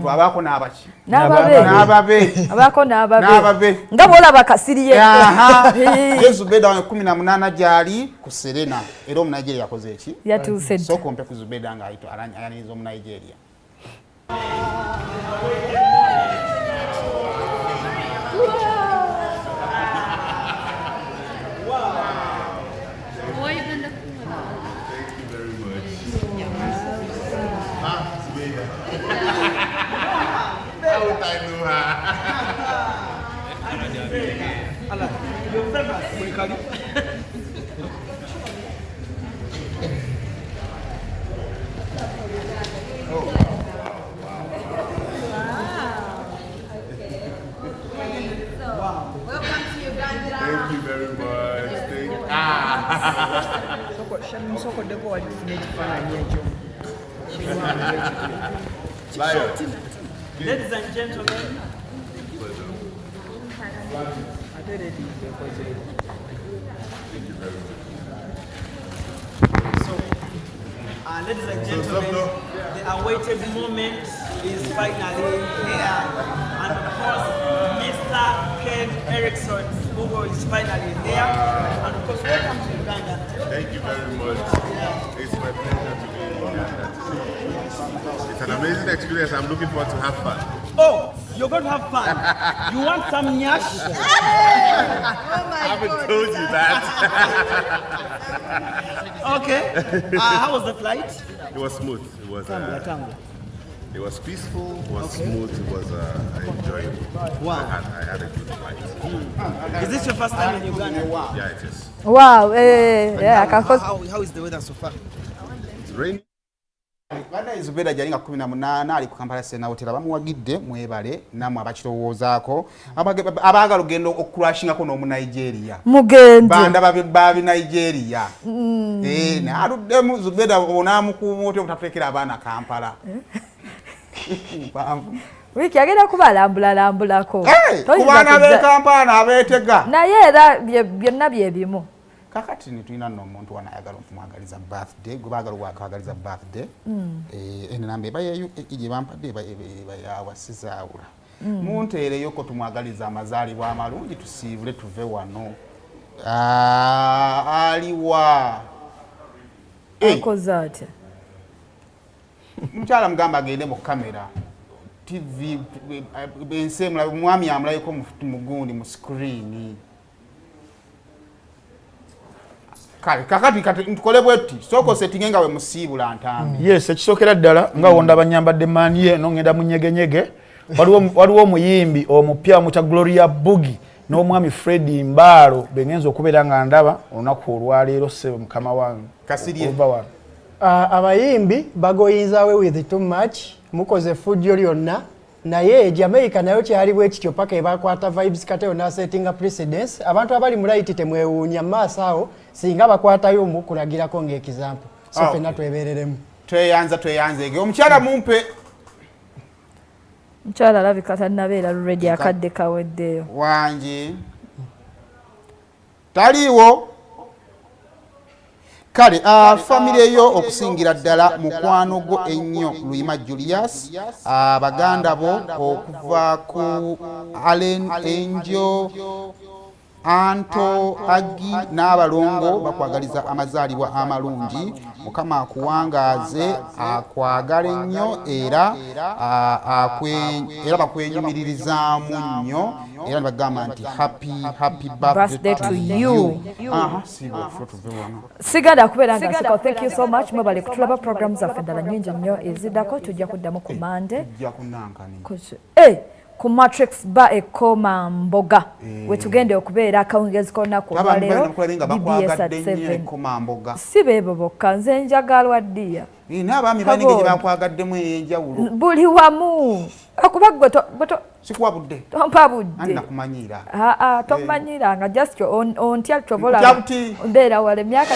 omuntu abaako n'abaki n'ababe abaako n'ababe nga bw'olaba kasiriye Zubedah 18 gyali ku Serena era omunigeria yakoze eki yatuuse so kompe ku Zubedah nga ayaniriza omunigeria. Ladies and gentlemen, ladies and gentlemen, the awaited moment is finally here, and of course, Mr. Ken Erickson, who is finally there, and of course, welcome to Uganda. Thank you very much. It's my pleasure to be in Uganda. It's an amazing experience. I'm looking forward to have fun. Oh, you're going to have fun. You want some nyash? I haven't told you that. Okay. How was the flight? It was smooth. It was. It was peaceful. It was smooth. It was enjoyable. Wow. I had a good flight. Is this your first time in Uganda? Yeah, it is. Wow. Yeah. How is the weather so far? It's raining. Bana Zubedah gyali nga 18 ali ku Kampala Serena Hotel bamuwagidde mwebale namwe abakirowoozaako abaagala ogenda okukrashingako n'omunigeria mugende banda babi Nigeria n'aluddemu Zubedah onaamukuuma otya obutatekera abaana Kampala wiki agenda kubalambulako ku baana b'e Kampala n'abeetega naye era byonna bye bimu. kakati nitulina nno omuntu wanayagala okumwagaliza birthday gwe baagala wakwagaliza birthday enamba gye bampadde bayawasizaawula munteereyoko tumwagaliza amazaalibwa amalungi tusiibule tuve wano aliwa akoze atya mukyala mugamba agende mu kamera TV ensi emulabe mwami amulayiko mugundi mu screen kale kakati ntukole bwetti soko setting nga we musiibula ntambi yes ekisookera ddala nga wonda abanyambadde maani eno ngenda munyegenyege waliwo omuyimbi omupya muta Gloria Bugi n'omwami Freddy Mbalo bengenza okubeera nga ndaba olunaku olwaleero ssebo mukama wange kasirye abayimbi bagoyinzaawe with too much mukoze fujjo lyonna naye Jamaica nayo kyali bwe kityo paka ebakwata vibes kateo na setting precedence abantu abali mu right temwewuunya maaso awo singa bakwatayo mu kulagirako ng'ekizampo so fena twebereremu tweyanza ege omukyala mumpe mukyala alabika tannabeera luledi akadde kaweddeyo wangi taliiwo kale family yo okusingira ddala mukwano gwo ennyo Luyima Julius baganda bo okuva ku Allen Angel Anto Agi n'abalongo bakwagaliza amazaalibwa amalungi mukama akuwangaaze akwagala ennyo era bakwenyumiririzaamu nnyo era nibagamba nti happy birthday to you. sigenda kubeera nga nsiko. Thank you so much mwebale kutulaba programs zaffe ddala nnyingi nnyo eziddako tujja kuddamu ku Monday ku Matrix Bar ekoma Mboga wetugende okubeera akawungezi k'olunaku olwaleero BBS at 7 si beebo bokka nze njagalwa ddiya n'abaami baninge gye bakwagaddemu ey'enjawulo buli wamu akuba gwe sikuwa budde tompa budde nakumanyiira tomanyiranga just ontya tobola mbeera wala emyaka